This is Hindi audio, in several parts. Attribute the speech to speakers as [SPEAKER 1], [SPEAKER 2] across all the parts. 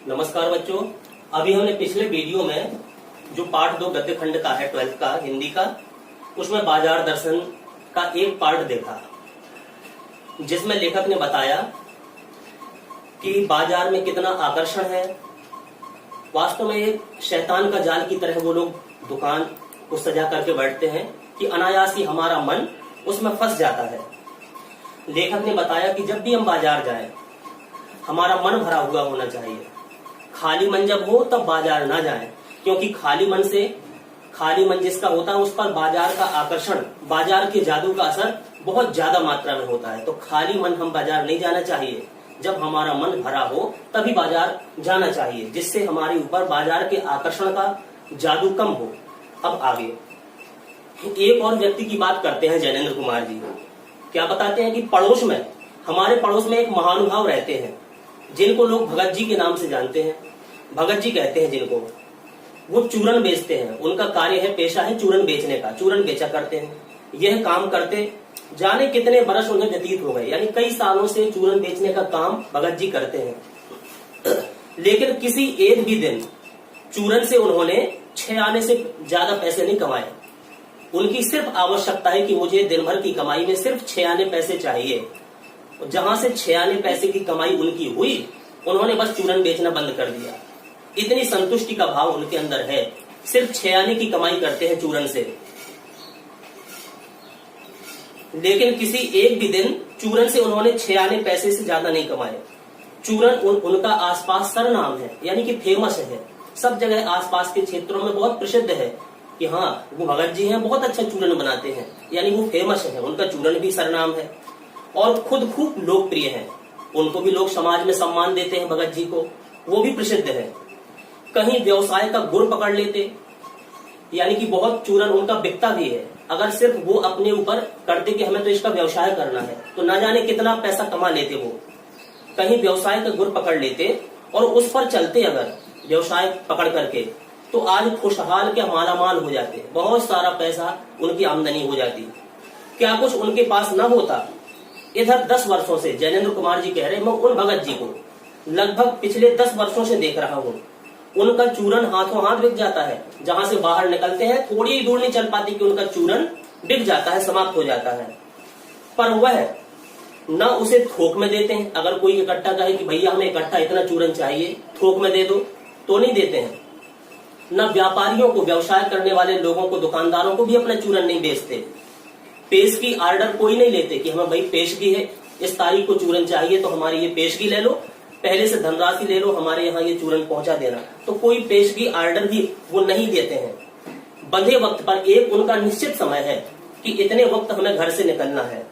[SPEAKER 1] नमस्कार बच्चों। अभी हमने पिछले वीडियो में जो पार्ट 2 गद्य खंड का है 12th का हिंदी का, उसमें बाजार दर्शन का एक पार्ट देखा, जिसमें लेखक ने बताया कि बाजार में कितना आकर्षण है। वास्तव में एक शैतान का जाल की तरह वो लोग दुकान को सजा करके बैठते हैं कि अनायास ही हमारा मन उसमें फंस जाता है। लेखक ने बताया कि जब भी हम बाजार जाएं, हमारा मन भरा हुआ होना चाहिए। खाली मन जब हो तब बाजार ना जाएं, क्योंकि खाली मन जिसका होता है उस पर बाजार का आकर्षण, बाजार के जादू का असर बहुत ज्यादा मात्रा में होता है। तो खाली मन हम बाजार नहीं जाना चाहिए। जब हमारा मन भरा हो तभी बाजार जाना चाहिए, जिससे हमारे ऊपर बाजार के आकर्षण का जादू कम हो। अब आगे एक और व्यक्ति की बात करते हैं, जैनेन्द्र कुमार जी। क्या बताते हैं कि हमारे पड़ोस में एक महानुभाव रहते हैं, जिनको लोग भगत जी के नाम से जानते हैं। भगत जी कहते हैं जिनको, वो चूरन बेचते हैं। उनका कार्य है, पेशा है चूरन बेचने का। चूरन बेचा करते हैं। यह काम करते जाने कितने बरस उन्हें व्यतीत हो गए, यानी कई सालों से चूरन बेचने का काम भगत जी करते हैं। लेकिन किसी एक भी दिन चूरन से उन्होंने 6 आने से ज्यादा पैसे नहीं कमाए। उनकी सिर्फ आवश्यकता है कि मुझे दिन भर की कमाई में सिर्फ 6 आने पैसे चाहिए। जहां से 6 आने पैसे की कमाई उनकी हुई, उन्होंने बस चूरन बेचना बंद कर दिया। इतनी संतुष्टि का भाव उनके अंदर है। सिर्फ 6 आने की कमाई करते हैं चूरन से। लेकिन किसी एक भी दिन चूरन से उन्होंने 6 आने पैसे से ज्यादा नहीं कमाए। चूरन उनका आसपास सरनाम है, यानी कि फेमस है। सब जगह आसपास के क्षेत्रों में बहुत प्रसिद्ध है कि हाँ, वो भगत जी हैं, बहुत अच्छा चूरन बनाते हैं, यानी वो फेमस है। उनका चूरन भी सरनाम है और खुद खूब लोकप्रिय है। उनको भी लोग समाज में सम्मान देते हैं, भगत जी को, वो भी प्रसिद्ध है। कहीं व्यवसाय का गुण पकड़ लेते, यानी कि बहुत चूरन उनका बिकता भी है। अगर सिर्फ वो अपने ऊपर करते कि हमें तो इसका व्यवसाय करना है, तो ना जाने कितना पैसा कमा लेते वो। कहीं व्यवसाय का गुण पकड़ लेते और उस पर चलते अगर व्यवसाय पकड़ करके, तो आज खुशहाल के मालामाल हो जाते, बहुत सारा पैसा उनकी आमदनी हो जाती। क्या कुछ उनके पास न होता? इधर 10 वर्षों से जैनेन्द्र कुमार जी कह रहे हैं, मैं उन भगत जी को लगभग पिछले 10 वर्षों से देख रहा हूँ। उनका चूरन हाथों हाथ बिक जाता है। जहां से बाहर निकलते हैं, थोड़ी ही दूर नहीं चल पाती कि उनका चूरन बिक जाता है, समाप्त हो जाता है। पर वह न उसे थोक में देते हैं। अगर कोई इकट्ठा कहे कि भैया हमें इकट्ठा इतना चूरन चाहिए, थोक में दे दो, तो नहीं देते हैं। न व्यापारियों को, व्यवसाय करने वाले लोगों को, दुकानदारों को भी अपना चूरन नहीं बेचते। पेशगी आर्डर कोई नहीं लेते कि हमें भाई पेशगी है, इस तारीख को चूरन चाहिए, तो हमारी ये पेशगी ले लो, पहले से धनराशि ले लो, हमारे यहाँ ये चूरन पहुंचा देना। तो कोई पेशगी आर्डर भी वो नहीं देते हैं। बंधे वक्त पर एक उनका निश्चित समय है कि इतने वक्त हमें घर से निकलना है,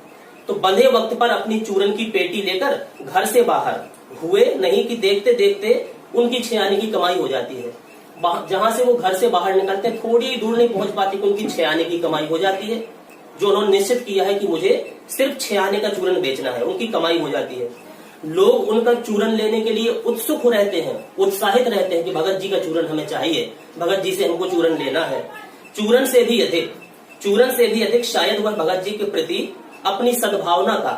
[SPEAKER 1] तो बंधे वक्त पर अपनी चूरन की पेटी लेकर घर से बाहर हुए नहीं कि देखते देखते उनकी 6 आने की कमाई हो जाती है। जहां से वो घर से बाहर निकलते, थोड़ी ही दूर नहीं पहुंच पाती कि उनकी 6 आने की कमाई हो जाती है। जो उन्होंने निश्चित किया है कि मुझे सिर्फ 6 आने का चूरन बेचना है, उनकी कमाई हो जाती है। लोग उनका चूरन लेने के लिए उत्सुक रहते हैं, उत्साहित रहते हैं कि भगत जी का चूरन हमें चाहिए, भगत जी से हमको चूरन लेना है। चूरन से भी अधिक शायद वह भगत जी के प्रति अपनी सद्भावना का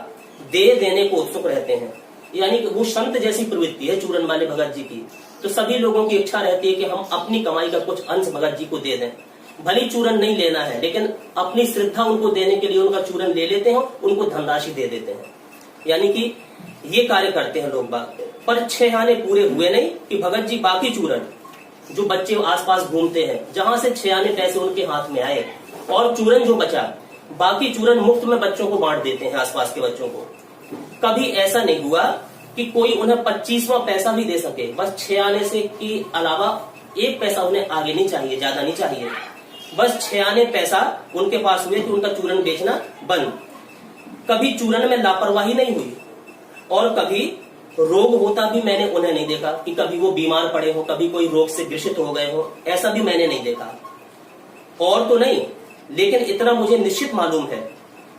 [SPEAKER 1] दे देने को उत्सुक रहते हैं। यानी कि वो संत जैसी प्रवृत्ति है चूरन वाले भगत जी की। तो सभी लोगों की इच्छा रहती है कि हम अपनी कमाई का कुछ अंश भगत जी को दे दें। भली चूरन नहीं लेना है, लेकिन अपनी श्रद्धा उनको देने के लिए उनका चूरन ले लेते हैं, उनको धनराशि दे देते हैं। यानी कि ये कार्य करते हैं लोग बाग। पर 6 आने पूरे हुए नहीं कि भगत जी बाकी चूरन, जो बच्चे आसपास घूमते हैं, जहां से 6 आने पैसे उनके हाथ में आए और चूरन जो बचा, बाकी चूरन मुफ्त में बच्चों को बांट देते हैं, आसपास के बच्चों को। कभी ऐसा नहीं हुआ कि कोई उन्हें 25वां पैसा भी दे सके। बस 6 आने से की अलावा 1 पैसा उन्हें आगे नहीं चाहिए, ज्यादा नहीं चाहिए। बस 6 आने पैसा उनके पास हुए कि उनका चूरन बेचना बंद। कभी चूरन में लापरवाही नहीं हुई और कभी रोग होता भी मैंने उन्हें नहीं देखा कि कभी वो बीमार पड़े हो, कभी कोई रोग से ग्रसित हो गए हो, ऐसा भी मैंने नहीं देखा। और तो नहीं, लेकिन इतना मुझे निश्चित मालूम है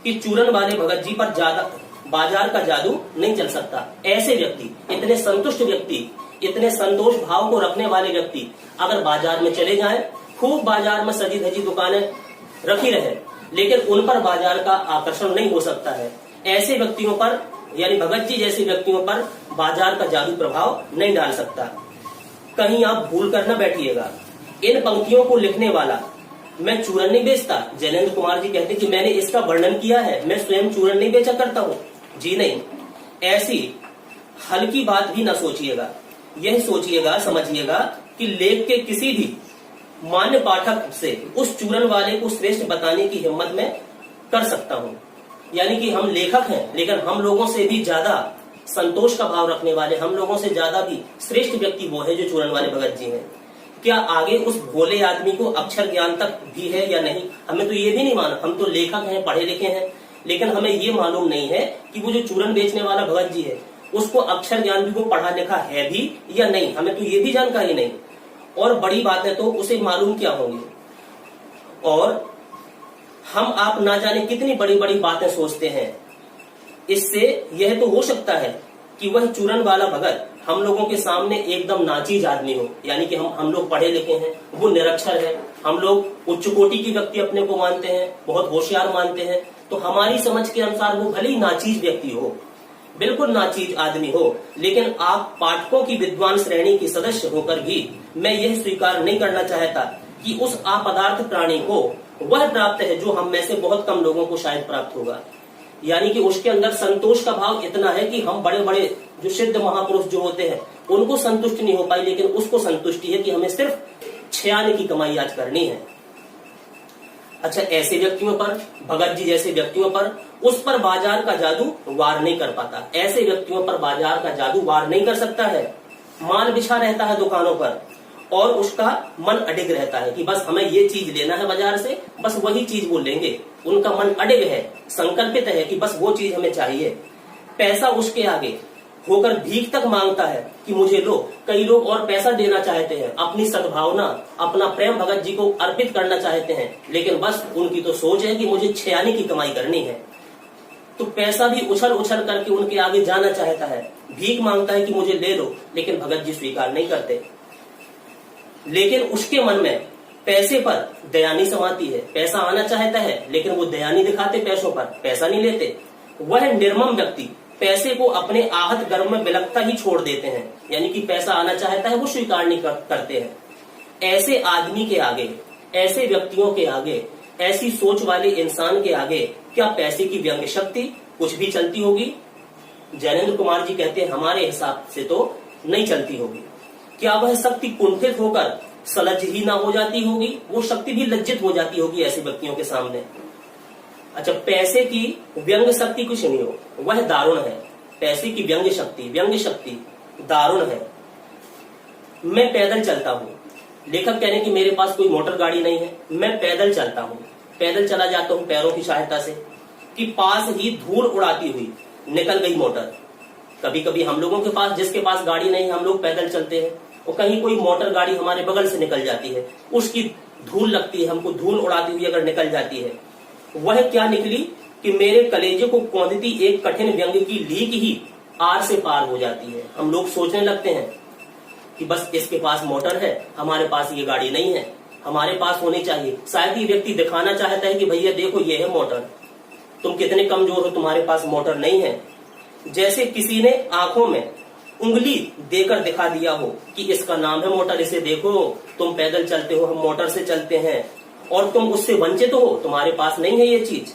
[SPEAKER 1] कि चूरन वाले भगत जी पर ज्यादा बाजार का जादू नहीं चल सकता। ऐसे व्यक्ति, इतने संतुष्ट व्यक्ति, इतने संतोष भाव को रखने वाले व्यक्ति अगर बाजार में चले जाएं, खूब बाजार में सजी धजी दुकानें रखी रहे, लेकिन उन पर बाजार का आकर्षण नहीं हो सकता है। ऐसे व्यक्तियों पर, यानी भगत जी जैसे व्यक्तियों पर बाजार का जादू प्रभाव नहीं डाल सकता। कहीं आप भूल कर न बैठिएगा। इन पंक्तियों को लिखने वाला मैं चूरन नहीं बेचता। जैनेन्द्र कुमार जी कहते कि मैंने इसका वर्णन किया है, मैं स्वयं चूरन नहीं बेचा करता हूं। जी नहीं, ऐसी हल्की बात भी ना सोचिएगा। यह सोचिएगा, समझिएगा कि लेख के किसी भी मान्य पाठक से उस चूरन वाले को श्रेष्ठ बताने की हिम्मत मैं कर सकता हूं। यानी कि हम लेखक हैं, लेकिन हम लोगों से भी ज्यादा संतोष का भाव रखने वाले, हम लोगों से ज्यादा भी श्रेष्ठ व्यक्ति वो है जो चूरन वाले भगत जी हैं। क्या आगे उस भोले आदमी को अक्षर ज्ञान तक भी है या नहीं, हमें तो ये भी नहीं मालूम। हम तो लेखक हैं, पढ़े लिखे हैं, लेकिन हमें ये मालूम नहीं है कि वो जो चूरन बेचने वाला भगत जी है उसको अक्षर ज्ञान भी, वो पढ़ा लिखा है भी या नहीं, हमें तो ये भी जानकारी नहीं। और बड़ी बात है तो उसे मालूम क्या होंगी। और हम आप ना जाने कितनी बड़ी बड़ी बातें सोचते हैं। इससे यह तो हो सकता है कि वह चूरन वाला भगत हम लोगों के सामने एकदम नाचीज आदमी हो, यानी कि हम लोग पढ़े लिखे हैं, वो निरक्षर है, हम लोग उच्च कोटि की व्यक्ति अपने को मानते हैं, बहुत होशियार मानते हैं, तो हमारी समझ के अनुसार वो भले ही नाचीज व्यक्ति हो, बिल्कुल नाचीज आदमी हो, लेकिन आप पाठकों की विद्वान श्रेणी की सदस्य होकर भी मैं यह स्वीकार नहीं करना चाहता कि उस अपदार्थ प्राणी को वह प्राप्त है जो हम में से बहुत कम लोगों को शायद प्राप्त होगा। यानी कि उसके अंदर संतोष का भाव इतना है कि हम बड़े बड़े जो सिद्ध महापुरुष जो होते हैं उनको संतुष्ट नहीं हो पाई, लेकिन उसको संतुष्टि है कि हमें सिर्फ 6 आने की कमाई आज करनी है। अच्छा, ऐसे व्यक्तियों पर, भगत जी जैसे व्यक्तियों पर, उस पर बाजार का जादू वार नहीं कर पाता। ऐसे व्यक्तियों पर बाजार का जादू वार नहीं कर सकता है। माल बिछा रहता है दुकानों पर और उसका मन अडिग रहता है कि बस हमें ये चीज लेना है बाजार से, बस वही चीज वो लेंगे। उनका मन अडिग है, संकल्पित है कि बस वो चीज हमें चाहिए। पैसा उसके आगे होकर भीख तक मांगता है कि मुझे लो। कई लोग और पैसा देना चाहते हैं, अपनी सद्भावना, अपना प्रेम भगत जी को अर्पित करना चाहते हैं, लेकिन बस उनकी तो सोच है कि मुझे 6 आने की कमाई करनी है। तो पैसा भी उछल उछल करके उनके आगे जाना चाहता है, भीख मांगता है कि मुझे ले लो, लेकिन भगत जी स्वीकार नहीं करते। लेकिन उसके मन में पैसे पर दया नहीं समाती है। पैसा आना चाहता है लेकिन वो दया नहीं दिखाते, पैसों पर पैसा नहीं लेते। वह निर्मम व्यक्ति पैसे को अपने आहत गर्भ में बिलकता ही छोड़ देते हैं, यानी कि पैसा आना चाहता है वो स्वीकार नहीं करते हैं। ऐसे आदमी के आगे, ऐसे व्यक्तियों के आगे, ऐसी सोच वाले इंसान के आगे क्या पैसे की व्यंग्य शक्ति कुछ भी चलती होगी? जैनेन्द्र कुमार जी कहते हैं हमारे हिसाब से तो नहीं चलती होगी। क्या वह शक्ति कुंठित होकर सलज ही ना हो जाती होगी? वो शक्ति भी लज्जित हो जाती होगी ऐसे व्यक्तियों के सामने। अच्छा, पैसे की व्यंग्य शक्ति कुछ नहीं हो, वह दारुण है। पैसे की व्यंग्य शक्ति दारुण है। मैं पैदल चलता हूँ, लेखक कह रहे कि मेरे पास कोई मोटर गाड़ी नहीं है, मैं पैदल चलता हूँ, पैदल चला जाता हूँ पैरों की सहायता से, कि पास ही धूल उड़ाती हुई निकल गई मोटर। कभी कभी हम लोगों के पास, जिसके पास गाड़ी नहीं, हम लोग पैदल चलते हैं और कहीं कोई मोटर गाड़ी हमारे बगल से निकल जाती है, उसकी धूल लगती है, हमको धूल उड़ाती हुई अगर निकल जाती है, वह क्या निकली कि मेरे कलेजे को कौंधती एक कठिन व्यंग्य की लीक ही आर से पार हो जाती है। हम लोग सोचने लगते हैं कि बस इसके पास मोटर है, हमारे पास ये गाड़ी नहीं है, हमारे पास होनी चाहिए। शायद ये व्यक्ति दिखाना चाहता है कि भैया देखो ये है मोटर, तुम कितने कमजोर हो, तुम्हारे पास मोटर नहीं है। जैसे किसी ने आंखों में उंगली देकर दिखा दिया हो कि इसका नाम है मोटर, इसे देखो, तुम पैदल चलते हो, हम मोटर से चलते हैं और तुम उससे वंचित हो, तुम्हारे पास नहीं है ये चीज।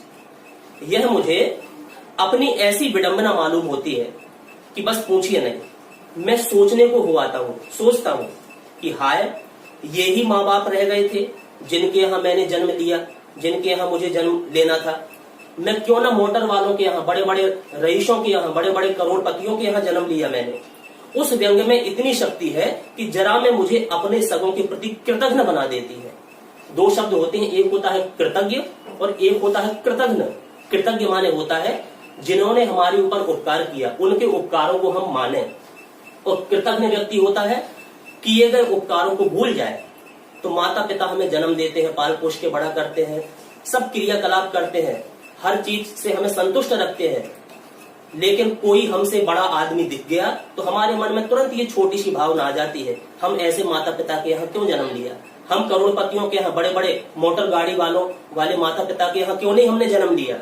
[SPEAKER 1] यह मुझे अपनी ऐसी विडंबना मालूम होती है कि बस पूछिए नहीं। मैं सोचने को हुआता हूँ, सोचता हूँ कि हाय, ये ही माँ बाप रह गए थे जिनके यहाँ मैंने जन्म लिया, जिनके यहाँ मुझे जन्म लेना था। मैं क्यों ना मोटर वालों के यहाँ, बड़े बड़े रईसों के यहाँ, बड़े बड़े करोड़पतियों के यहाँ जन्म लिया मैंने। उस व्यंग्य में इतनी शक्ति है कि जरा में मुझे अपने सगों के प्रति कृतज्ञ बना देती है। 2 शब्द होते हैं, एक होता है कृतज्ञ और एक होता है कृतज्ञ। कृतज्ञ माने होता है जिन्होंने हमारे ऊपर उपकार किया, उनके उपकारों को हम माने, और कृतज्ञ व्यक्ति होता है किए गए उपकारों को भूल जाए। तो माता पिता हमें जन्म देते हैं, पाल पोष के बड़ा करते हैं, सब क्रियाकलाप करते हैं, हर चीज से हमें संतुष्ट रखते हैं, लेकिन कोई हमसे बड़ा आदमी दिख गया तो हमारे मन में तुरंत ये छोटी सी भावना आ जाती है, हम ऐसे माता पिता के यहाँ क्यों जन्म लिया, हम करोड़पतियों के यहाँ, बड़े बड़े मोटर गाड़ी वालों वाले माता पिता के यहाँ क्यों नहीं हमने जन्म लिया।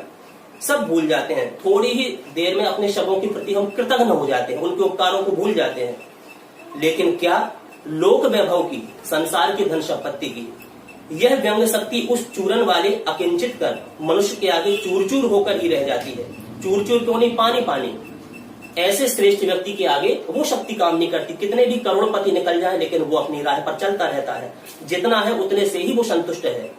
[SPEAKER 1] सब भूल जाते हैं, थोड़ी ही देर में अपने शवों के प्रति हम कृतज्ञ हो जाते हैं, उनके उपकारों को भूल जाते हैं। लेकिन क्या लोक वैभव की, संसार की धन संपत्ति की। यह व्यंग शक्ति उस चूरन वाले अकिंचित कर मनुष्य के आगे चूर चूर होकर ही रह जाती है। चूर चूर क्यों नहीं, पानी पानी। ऐसे श्रेष्ठ व्यक्ति के आगे वो शक्ति काम नहीं करती। कितने भी करोड़पति निकल जाए लेकिन वो अपनी राह पर चलता रहता है, जितना है उतने से ही वो संतुष्ट है।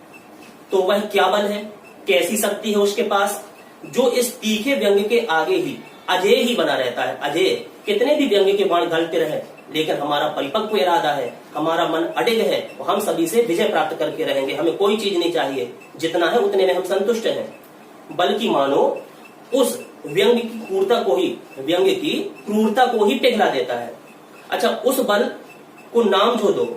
[SPEAKER 1] तो वह क्या बल है, कैसी शक्ति है उसके पास, जो इस तीखे व्यंग के आगे ही अजेय ही बना रहता है। अजेय, कितने भी व्यंग के बाण गलते रहे लेकिन हमारा परिपक्व इरादा है, हमारा मन अडिग है, हम सभी से विजय प्राप्त करके रहेंगे। हमें कोई चीज नहीं चाहिए, जितना है उतने में हम संतुष्ट हैं। बल्कि मानो उस व्यंग की क्रूरता को ही पिघला देता है। अच्छा, उस बल को नाम जो दो,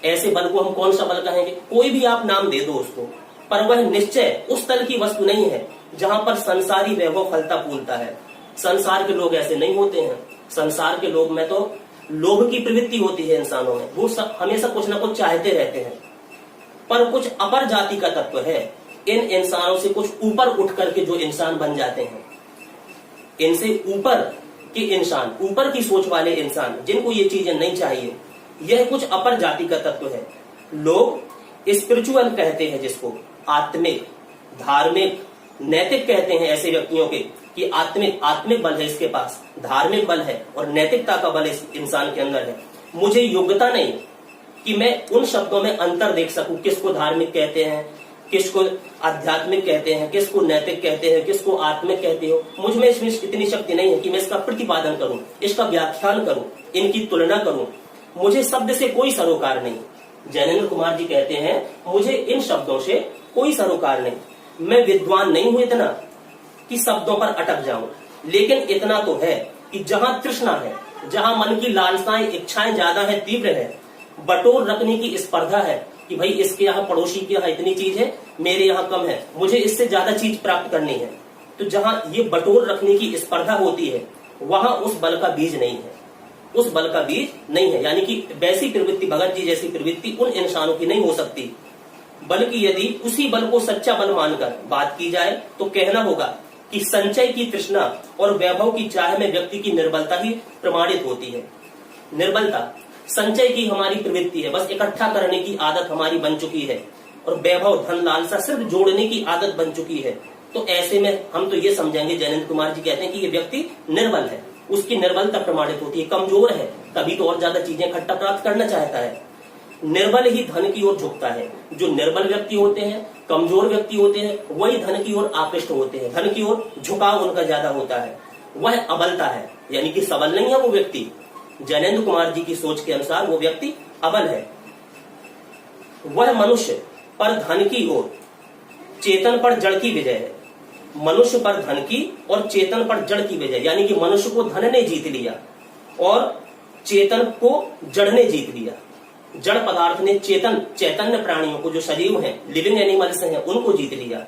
[SPEAKER 1] ऐसे बल को हम कौन सा बल कहेंगे, कोई भी आप नाम दे दो उसको, पर वह निश्चय उस तल की वस्तु नहीं है जहां पर संसारी वैभव फलता फूलता है। संसार के लोग ऐसे नहीं होते हैं। संसार के लोग में तो लोभ की प्रवृत्ति होती है इंसानों में, वो हमेशा कुछ ना कुछ चाहते रहते हैं। पर कुछ अपर जाति का तत्व है, इन इंसानों से कुछ ऊपर उठ करके जो इंसान बन जाते हैं, इनसे ऊपर के इंसान, ऊपर की सोच वाले इंसान, जिनको ये चीजें नहीं चाहिए, यह कुछ अपर जाति का तत्व है। लोग स्पिरिचुअल कहते हैं जिसको, आत्मिक, धार्मिक, नैतिक कहते हैं ऐसे व्यक्तियों के कि आत्मिक बल है इसके पास, धार्मिक बल है और नैतिकता का बल इस इंसान के अंदर है। मुझे योग्यता नहीं कि मैं उन शब्दों में अंतर देख सकूं, किसको धार्मिक कहते हैं, किसको आध्यात्मिक कहते हैं, किसको नैतिक कहते हैं, किसको आत्मिक कहते हो। मुझ में इसमें इतनी शक्ति नहीं है कि मैं इसका प्रतिपादन करूं, इसका व्याख्यान करूं, इनकी तुलना करूं। मुझे शब्द से कोई सरोकार नहीं। जैनेन्द्र कुमार जी कहते हैं, मुझे इन शब्दों से कोई सरोकार नहीं। मैं विद्वान नहीं हूं इतना कि शब्दों पर अटक जाऊं, लेकिन इतना तो है कि जहां तृष्णा है, जहां मन की लालसाएं, इच्छाएं ज्यादा है, तीव्र है, बटोर रखने की स्पर्धा है कि भाई इसके यहाँ, पड़ोसी के यहाँ इतनी चीज है, मेरे यहाँ कम है, मुझे इससे ज्यादा चीज प्राप्त करनी है। तो जहां ये बटोर रखने की स्पर्धा होती है, वहां उस बल का बीज नहीं है, उस बल का बीज नहीं है। यानी कि वैसी प्रवृत्ति, भगत जी जैसी प्रवृत्ति उन इंसानों की नहीं हो सकती। बल्कि यदि उसी बल को सच्चा बल मानकर बात की जाए तो कहना होगा कि संचय की तृष्णा और वैभव की चाह में व्यक्ति की निर्बलता ही प्रमाणित होती है। निर्बलता, संचय की हमारी प्रवृत्ति है, बस इकट्ठा करने की आदत हमारी बन चुकी है, और वैभव, धन, लालसा सिर्फ जोड़ने की आदत बन चुकी है। तो ऐसे में हम तो ये समझेंगे, जैनेन्द्र कुमार जी कहते हैं कि ये व्यक्ति निर्बल है, उसकी निर्बलता प्रमाणित होती है, कमजोर है, तभी तो और ज्यादा चीजें इकट्ठा प्राप्त करना चाहता है। निर्बल ही धन की ओर झुकता है। जो निर्बल व्यक्ति होते हैं, कमजोर व्यक्ति होते हैं, वही धन की ओर आकृष्ट होते हैं, धन की ओर झुकाव उनका ज्यादा होता है। वह अबलता है, यानी कि सबल नहीं है वो व्यक्ति। जैनेन्द्र कुमार जी की सोच के अनुसार वो व्यक्ति अबल है। वह मनुष्य पर धन की ओर, चेतन पर जड़ की विजय है। मनुष्य पर धन की और चेतन पर जड़ की विजय, यानी कि मनुष्य को धन ने जीत लिया और चेतन को जड़ ने जीत लिया। जड़ पदार्थ ने चैतन्य प्राणियों को, जो सजीव हैं, लिविंग एनिमल्स हैं, उनको जीत लिया।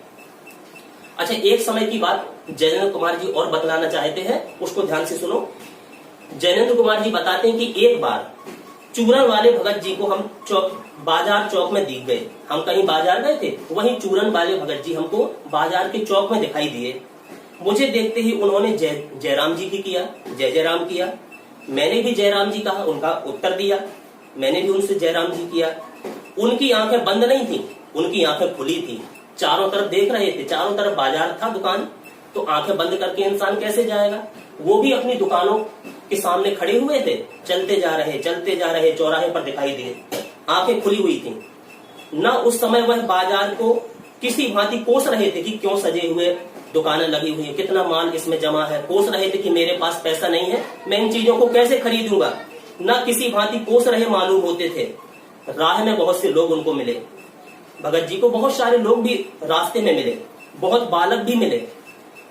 [SPEAKER 1] अच्छा, एक समय की बात जैनेन्द्र कुमार जी और बतलाना चाहते हैं, उसको ध्यान से सुनो। जैनेन्द्र कुमार जी बताते हैं कि एक बार चूरन वाले भगत जी को हम बाजार चौक में दिख गए। हम कहीं बाजार गए थे, वहीं चूरन वाले भगत जी हमको बाजार के चौक में दिखाई दिए। मुझे देखते ही उन्होंने जयराम जी की किया, जय जयराम किया। मैंने भी जयराम जी कहा, उनका उत्तर दिया। मैंने भी उनसे जयराम जी किया। उनकी आंखें बंद नहीं थी, उनकी आंखें खुली थी, चारों तरफ देख रहे थे, चारों तरफ बाजार था, दुकान। तो आंखें बंद करके इंसान कैसे जाएगा? वो भी अपनी दुकानों के सामने खड़े हुए थे, चलते जा रहे, चौराहे पर दिखाई दिए, आंखें खुली हुई थी। न उस समय वह बाजार को किसी भांति कोस रहे थे कि क्यों सजे हुए दुकानें लगी हुई है, कितना माल इसमें जमा है। कोस रहे थे कि मेरे पास पैसा नहीं है, मैं इन चीजों को कैसे खरीदूंगा। न किसी भांति कोस रहे मालूम होते थे। राह में बहुत से लोग उनको मिले, भगत जी को बहुत सारे लोग भी रास्ते में मिले, बहुत बालक भी मिले,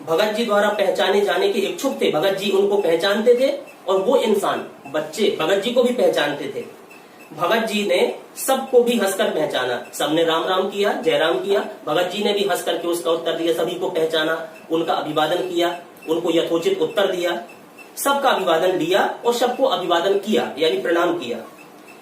[SPEAKER 1] भगत जी द्वारा पहचाने जाने के इच्छुक थे। भगत जी उनको पहचानते थे और वो इंसान, बच्चे, भगत जी को भी पहचानते थे। भगत जी ने सबको भी हंसकर पहचाना, सबने राम राम किया, जयराम किया। भगत जी ने भी हंस करके उसका उत्तर दिया, सभी को पहचाना, उनका अभिवादन किया, उनको यथोचित उत्तर दिया, सबका अभिवादन लिया और सबको अभिवादन किया, यानी प्रणाम किया।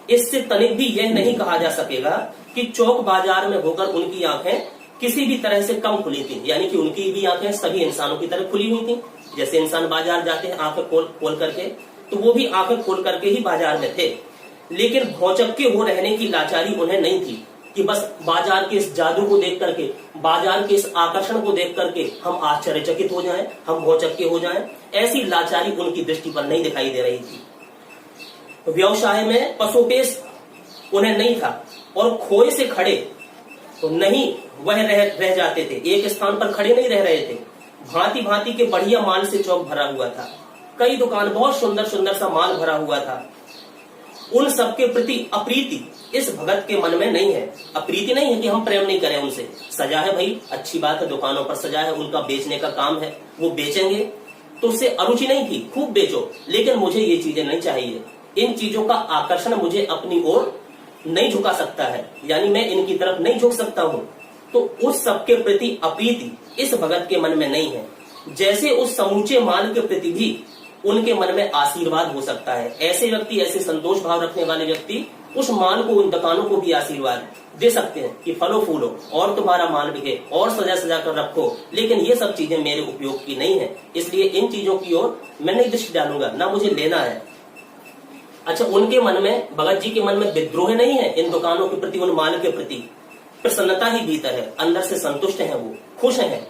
[SPEAKER 1] इससे तनिक भी यह नहीं कहा जा सकेगा कि चौक बाजार में होकर उनकी आंखें किसी भी तरह से कम खुली थी, यानी कि उनकी भी आंखें सभी इंसानों की तरह खुली हुई थी। जैसे इंसान बाजार जाते हैं आंखें खोल करके, तो वो भी आंखें खोल करके ही बाजार में थे। लेकिन भौचक्के हो रहने की लाचारी उन्हें नहीं थी कि बस बाजार के इस जादू को देख करके, बाजार के इस आकर्षण को देख करके हम आश्चर्यचकित हो जाएं, हम भौचक्के हो जाएं। ऐसी लाचारी उनकी दृष्टि पर नहीं दिखाई दे रही थी। व्यवसाय में पसोपेश उन्हें नहीं था और खोए से खड़े तो नहीं वह रह जाते थे, एक स्थान पर खड़े नहीं रह रहे थे। भांति भांति के बढ़िया माल से चौक भरा हुआ था, कई दुकान, बहुत सुंदर सुंदर सा माल भरा हुआ था। उन सबके प्रति अप्रीति इस भगत के मन में नहीं है। अप्रीति नहीं है कि हम प्रेम नहीं करें उनसे, सजा है भाई, अच्छी बात है, दुकानों पर सजा है, उनका बेचने का काम है, वो बेचेंगे, तो उससे अरुचि नहीं थी, खूब बेचो, लेकिन मुझे ये चीजें नहीं चाहिए। इन चीजों का आकर्षण मुझे अपनी ओर नहीं झुका सकता है, यानी मैं इनकी तरफ नहीं झुक सकता हूं। तो उस सबके प्रति अप्रीति इस भगत के मन में नहीं है, जैसे उस समूचे माल के प्रति भी उनके मन में आशीर्वाद हो सकता है। ऐसे व्यक्ति, ऐसे संतोष भाव रखने वाले व्यक्ति उस माल को, उन दुकानों को भी आशीर्वाद दे सकते हैं कि फलो फूलो और तुम्हारा माल बिके और सजा सजा कर रखो, लेकिन ये सब चीजें मेरे उपयोग की नहीं है, इसलिए इन चीजों की ओर मैं नहीं दृष्टि डालूंगा, ना मुझे लेना है। अच्छा, उनके मन में, भगत जी के मन में विद्रोह नहीं है इन दुकानों के प्रति, उन माल के प्रति प्रसन्नता ही भीतर है, अंदर से संतुष्ट है, वो खुश है,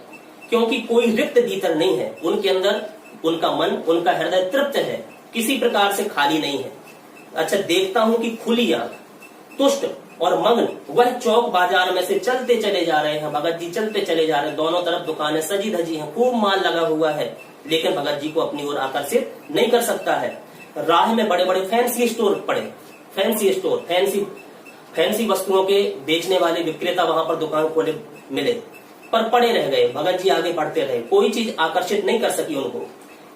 [SPEAKER 1] क्योंकि कोई रिक्त भीतर नहीं है उनके अंदर। उनका मन, उनका हृदय तृप्त है, किसी प्रकार से खाली नहीं है। अच्छा, देखता हूं कि खुली आंख, तुष्ट और मग्न वह चौक बाजार में से चलते चले जा रहे हैं। भगत जी चलते चले जा रहे हैं, दोनों तरफ दुकानें सजी धजी हैं, खूब माल लगा हुआ है, लेकिन भगत जी को अपनी ओर आकर्षित नहीं कर सकता है। राह में बड़े बड़े फैंसी स्टोर पड़े, फैंसी स्टोर, फैंसी वस्तुओं के बेचने वाले विक्रेता वहां पर दुकान खोले मिले, पर पड़े रह गए। भगत जी आगे बढ़ते रहे, कोई चीज आकर्षित नहीं कर सकी उनको।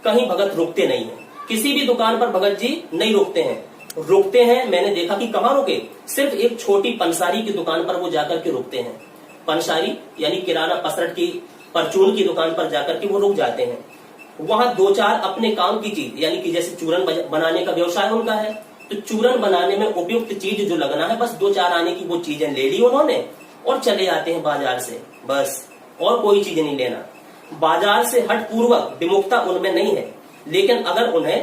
[SPEAKER 1] कहीं भगत रुकते नहीं है, किसी भी दुकान पर भगत जी नहीं रुकते हैं। रुकते हैं, मैंने देखा कि कहाँ रुके, सिर्फ एक छोटी पंसारी की दुकान पर वो जाकर के रुकते हैं। पंसारी यानी किराना पसरट की, परचून की दुकान पर जाकर के वो रुक जाते हैं। वहां दो चार अपने काम की चीज, यानी कि जैसे चूरन बनाने का व्यवसाय उनका है, तो चूरन बनाने में उपयुक्त चीज जो लगना है, बस दो चार आने की वो चीजें ले ली उन्होंने और चले आते हैं बाजार से, बस, और कोई चीज नहीं लेना। बाजार से हट पूर्वक विमुखता उनमें नहीं है, लेकिन अगर उन्हें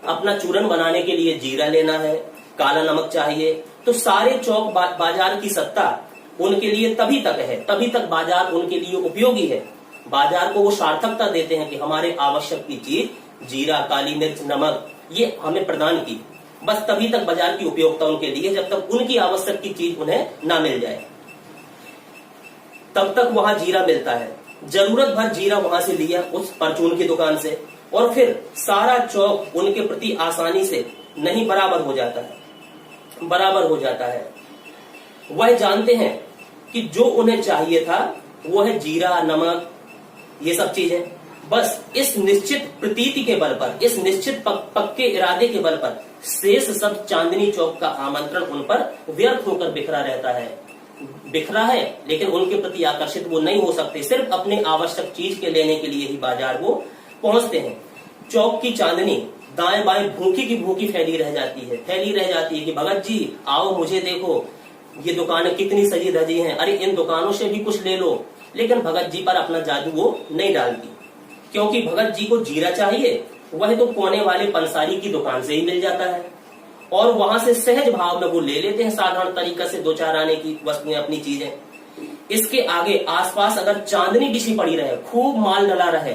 [SPEAKER 1] अपना चूरन बनाने के लिए जीरा लेना है, काला नमक चाहिए, तो सारे चौक बाजार की सत्ता उनके लिए तभी तक है, तभी तक बाजार उनके लिए उपयोगी है। बाजार को वो सार्थकता देते हैं कि हमारे आवश्यक की चीज, जीरा, काली मिर्च, नमक, ये हमें प्रदान की, बस तभी तक बाजार की उपयोगिता उनके लिए, जब तक उनकी आवश्यक की चीज उन्हें ना मिल जाए तब तक वहां जीरा मिलता है। जरूरत भर जीरा वहां से लिया उस परचून की दुकान से, और फिर सारा चौक उनके प्रति आसानी से नहीं बराबर हो जाता है, बराबर हो जाता है। वह जानते हैं कि जो उन्हें चाहिए था वो है जीरा, नमक, ये सब चीजें, बस इस निश्चित प्रतीति के बल पर, इस निश्चित पक्के इरादे के बल पर शेष सब चांदनी चौक का आमंत्रण उन पर व्यर्थ होकर बिखरा रहता है। बिखरा है, लेकिन उनके प्रति आकर्षित वो नहीं हो सकते, सिर्फ अपने आवश्यक चीज के लेने के लिए ही बाजार वो पहुंचते हैं। चौक की चांदनी दाएं बाएं भूखी की भूखी फैली रह जाती है कि भगत जी आओ, मुझे देखो, ये दुकानें कितनी सजी धजी हैं, अरे इन दुकानों से भी कुछ ले लो। लेकिन भगत जी पर अपना जादू वो नहीं डालती, क्योंकि भगत जी को जीरा चाहिए, वह तो कोने वाले पंसारी की दुकान से ही मिल जाता है, और वहां से सहज भाव में वो ले लेते हैं साधारण तरीका से दो चार आने की वस्तुएं, अपनी चीजें। इसके आगे आसपास अगर चांदनी बिछी पड़ी रहे, खूब माल डला रहे,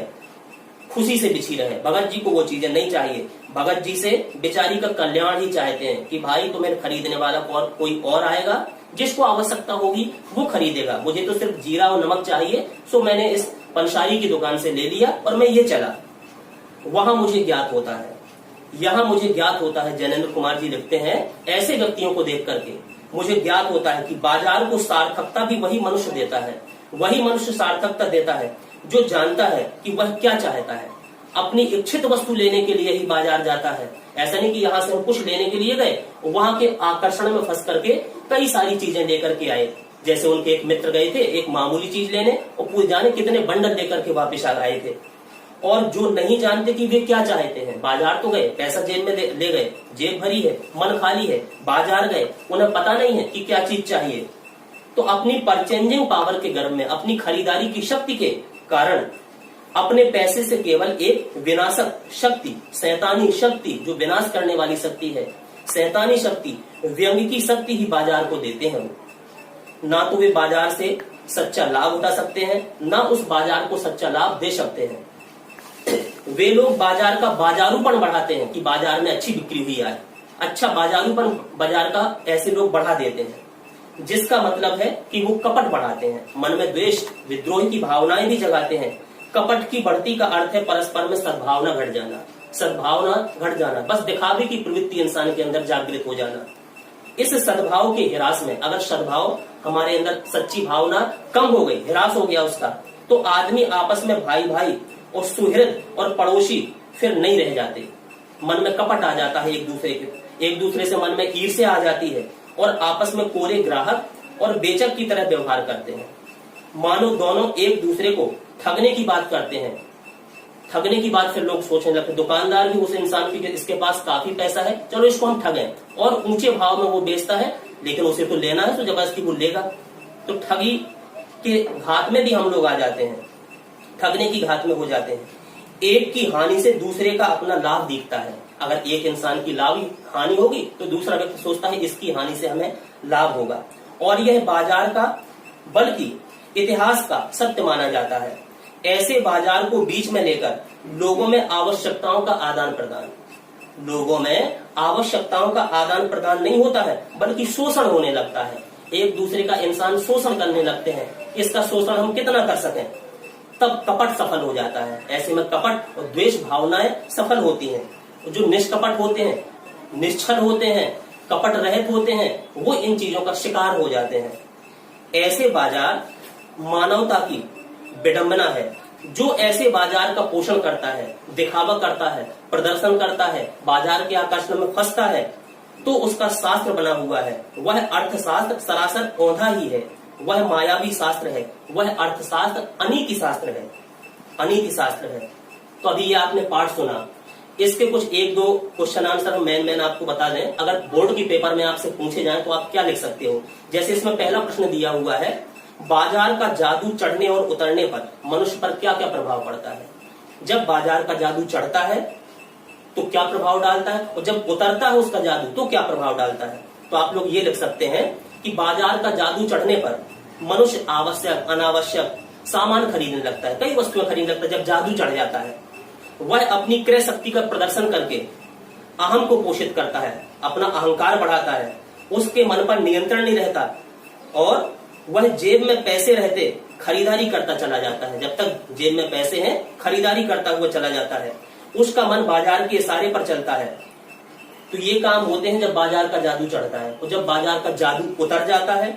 [SPEAKER 1] खुशी से बिछी रहे, भगत जी को वो चीजें नहीं चाहिए। भगत जी से बेचारी का कल्याण ही चाहते हैं कि भाई तुम्हें खरीदने वाला और कोई और आएगा, जिसको आवश्यकता होगी वो खरीदेगा, मुझे तो सिर्फ जीरा और नमक चाहिए, सो मैंने इस पंसारी की दुकान से ले लिया और मैं ये चला। वहां मुझे ज्ञात होता है, यहाँ मुझे ज्ञात होता है, जैनेन्द्र कुमार जी लिखते हैं, ऐसे व्यक्तियों को देख करके मुझे ज्ञात होता है कि बाजार को सार्थकता भी वही मनुष्य देता है, वही मनुष्य सार्थकता देता है जो जानता है कि वह क्या चाहता है। अपनी इच्छित वस्तु लेने के लिए ही बाजार जाता है, ऐसा नहीं कि यहाँ से हम कुछ लेने के लिए गए, वहां के आकर्षण में फंस करके कई सारी चीजें लेकर के आए। जैसे उनके एक मित्र गए थे एक मामूली चीज लेने, और पूरे जाने कितने बंडल लेकर के वापिस आ आए थे। और जो नहीं जानते कि वे क्या चाहते हैं, बाजार तो गए, पैसा जेब में ले गए, जेब भरी है, मन खाली है, बाजार गए, उन्हें पता नहीं है कि क्या चीज चाहिए, तो अपनी परचेंजिंग पावर के गर्भ में, अपनी खरीदारी की शक्ति के कारण अपने पैसे से केवल एक विनाशक शक्ति, शैतानी शक्ति, जो विनाश करने वाली शक्ति है, शैतानी शक्ति, व्यंग की शक्ति ही बाजार को देते हैं। ना तो वे बाजार से सच्चा लाभ उठा सकते हैं, ना उस बाजार को सच्चा लाभ दे सकते हैं। वे लोग बाजार का बाजारूपन बढ़ाते हैं कि बाजार में अच्छी बिक्री हुई है, अच्छा बाजारूपन बाजार का ऐसे लोग बढ़ा देते हैं, जिसका मतलब है कि वो कपट बढ़ाते हैं, मन में द्वेष विद्रोह की भावनाएं भी जगाते हैं। कपट की बढ़ती का अर्थ है परस्पर में सद्भावना घट जाना, सद्भावना घट जाना, बस दिखावे की प्रवृत्ति इंसान के अंदर जागृत हो जाना। इस सद्भाव के हिरास में अगर सद्भाव हमारे अंदर सच्ची भावना कम हो गई, हिरास हो गया उसका, तो आदमी आपस में भाई भाई और सुहृद और पड़ोसी फिर नहीं रह जाते। मन में कपट आ जाता है, एक दूसरे से मन में ईर्ष्या आ जाती है और आपस में कोरे ग्राहक और बेचक की तरह व्यवहार करते हैं। मानो दोनों एक दूसरे को ठगने की बात करते हैं। ठगने की बात फिर लोग सोचने लगते, दुकानदार भी उस इंसान की इसके पास काफी पैसा है, चलो इसको हम ठगें, और ऊंचे भाव में वो बेचता है, लेकिन उसे तो लेना है तो जबरदस्ती वो लेगा। तो ठगी के घात में भी हम लोग आ जाते हैं, ठगने की घात में हो जाते हैं। एक की हानि से दूसरे का अपना लाभ दिखता है। अगर एक इंसान की लाभ हानि होगी तो दूसरा व्यक्ति सोचता है इसकी हानि से हमें लाभ होगा, और यह बाजार का बल्कि इतिहास का सत्य माना जाता है। ऐसे बाजार को बीच में लेकर लोगों में आवश्यकताओं का आदान प्रदान, लोगों में आवश्यकताओं का आदान प्रदान नहीं होता है, बल्कि शोषण होने लगता है। एक दूसरे का इंसान शोषण करने लगते हैं, इसका शोषण हम कितना कर सकें, तब कपट सफल हो जाता है। ऐसे में कपट और द्वेष भावनाएं सफल होती हैं। जो निष्कपट होते हैं, निश्चल होते हैं, कपट रहित होते हैं, वो इन चीजों का शिकार हो जाते हैं। ऐसे बाजार मानवता की विडंबना है। जो ऐसे बाजार का पोषण करता है, दिखावा करता है, प्रदर्शन करता है, बाजार के आकर्षण में फंसता है, तो उसका शास्त्र बना हुआ है, वह अर्थशास्त्र सरासर औंधा ही है, वह मायावी शास्त्र है, वह अर्थशास्त्र अनीति शास्त्र है, अनीति शास्त्र है। तो अभी ये आपने पाठ सुना, इसके कुछ एक दो क्वेश्चन आंसर मैन आपको बता दें। अगर बोर्ड की पेपर में आपसे पूछे जाए तो आप क्या लिख सकते हो। जैसे इसमें पहला प्रश्न दिया हुआ है, बाजार का जादू चढ़ने और उतरने पर मनुष्य पर क्या क्या प्रभाव पड़ता है। जब बाजार का जादू चढ़ता है तो क्या प्रभाव डालता है, और जब उतरता है उसका जादू तो क्या प्रभाव डालता है। तो आप लोग ये लिख सकते हैं कि बाजार का जादू चढ़ने पर मनुष्य आवश्यक अनावश्यक सामान खरीदने लगता है, कई वस्तुएं खरीदने लगता है। जब जादू चढ़ जाता है, वह अपनी क्रय शक्ति का प्रदर्शन करके अहम को पोषित करता है, अपना अहंकार बढ़ाता है, उसके मन पर नियंत्रण नहीं रहता, और वह जेब में पैसे रहते खरीदारी करता चला जाता है। जब तक जेब में पैसे हैं, खरीदारी करता हुआ चला जाता है, उसका मन बाजार के इशारे पर चलता है। तो ये काम होते हैं जब बाजार का जादू चढ़ता है। और जब बाजार का जादू उतर जाता है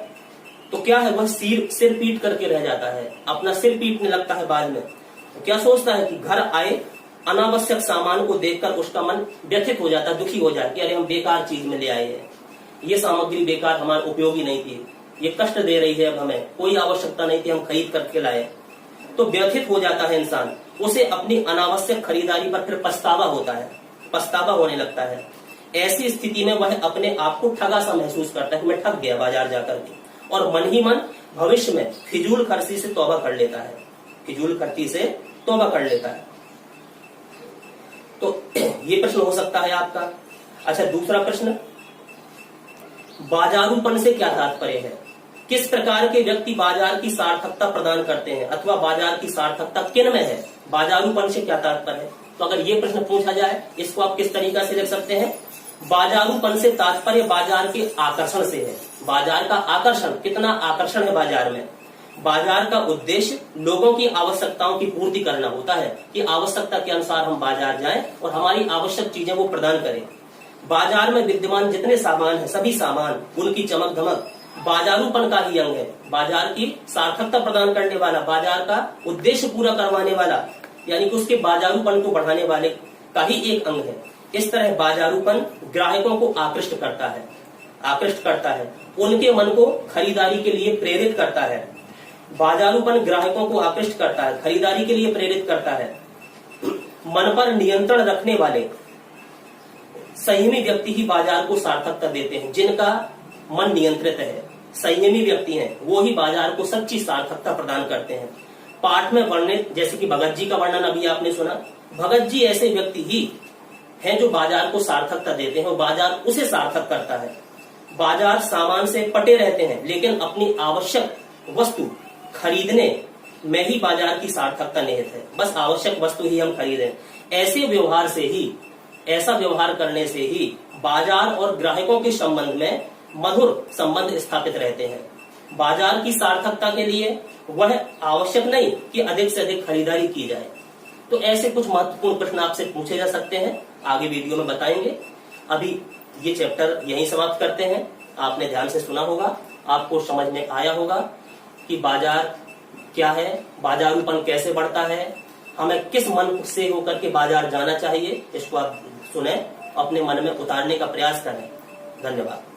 [SPEAKER 1] तो क्या है, वह सिर पीट करके रह जाता है, अपना सिर पीटने लगता है बाद में। तो क्या सोचता है कि घर आए अनावश्यक सामान को देखकर उसका मन व्यथित हो जाता है, दुखी हो जाता है कि अरे हम बेकार चीज में ले आए हैं, ये सामग्री बेकार, हमारे उपयोगी नहीं थी, ये कष्ट दे रही है, अब हमें कोई आवश्यकता नहीं थी, हम खरीद करके लाए। तो व्यथित हो जाता है इंसान, उसे अपनी अनावश्यक खरीदारी पर फिर पछतावा होता है, पछतावा होने लगता है। ऐसी स्थिति में वह अपने आप को ठगा सा महसूस करता है कि मैं ठग गया बाजार जाकर के, और मन ही मन भविष्य में फिजूल खर्ची से तौबा कर लेता है, फिजूल खर्ची से तौबा कर लेता है। तो ये प्रश्न हो सकता है आपका। अच्छा, दूसरा प्रश्न, बाजारूपन से क्या तात्पर्य है। किस प्रकार के व्यक्ति बाजार की सार्थकता प्रदान करते हैं, अथवा बाजार की सार्थकता किन में है, बाजारूपन से क्या तात्पर्य है। तो अगर ये प्रश्न पूछा जाए, इसको आप किस तरीका से लिख सकते हैं, बाजारूपन से तात्पर्य बाजार के आकर्षण से है। बाजार का आकर्षण, कितना आकर्षण है बाजार में। बाजार का उद्देश्य लोगों की आवश्यकताओं की पूर्ति करना होता है, कि आवश्यकता के अनुसार हम बाजार जाएं और हमारी आवश्यक चीजें वो प्रदान करें। बाजार में विद्यमान जितने सामान है, सभी सामान, उनकी चमक धमक बाजारूपन का ही अंग है। बाजार की सार्थकता प्रदान करने वाला, बाजार का उद्देश्य पूरा करवाने वाला, यानी कि उसके बाजारूपन को बढ़ाने वाले का ही एक अंग है। इस तरह बाजारूपन ग्राहकों को आकृष्ट करता है, आकृष्ट करता है, उनके मन को खरीदारी के लिए प्रेरित करता है। बाजारूपन ग्राहकों को आकृष्ट करता है, खरीदारी के लिए प्रेरित करता है। मन पर नियंत्रण रखने वाले संयमी व्यक्ति ही बाजार को सार्थकता देते हैं। जिनका मन नियंत्रित है, संयमी व्यक्ति हैं, वो ही बाजार को सच्ची सार्थकता प्रदान करते हैं। पाठ में वर्णित, जैसे कि भगत जी का वर्णन अभी आपने सुना, भगत जी ऐसे व्यक्ति ही हैं जो बाजार को सार्थकता देते हैं और बाजार उसे सार्थक करता है। बाजार सामान से पटे रहते हैं, लेकिन अपनी आवश्यक वस्तु खरीदने में ही बाजार की सार्थकता निहित है। बस आवश्यक वस्तु ही हम खरीदें। ऐसे व्यवहार से ही, ऐसा व्यवहार करने से ही बाजार और ग्राहकों के संबंध में मधुर संबंध स्थापित रहते हैं। बाजार की सार्थकता के लिए वह आवश्यक नहीं कि अधिक से अधिक खरीदारी की जाए। तो ऐसे कुछ महत्वपूर्ण प्रश्न आपसे पूछे जा सकते हैं, आगे वीडियो में बताएंगे। अभी ये चैप्टर यहीं समाप्त करते हैं। आपने ध्यान से सुना होगा, आपको समझ में आया होगा कि बाजार क्या है, बाजारूपन कैसे बढ़ता है, हमें किस मन से होकर के बाजार जाना चाहिए। इसको आप सुने, अपने मन में उतारने का प्रयास करें। धन्यवाद।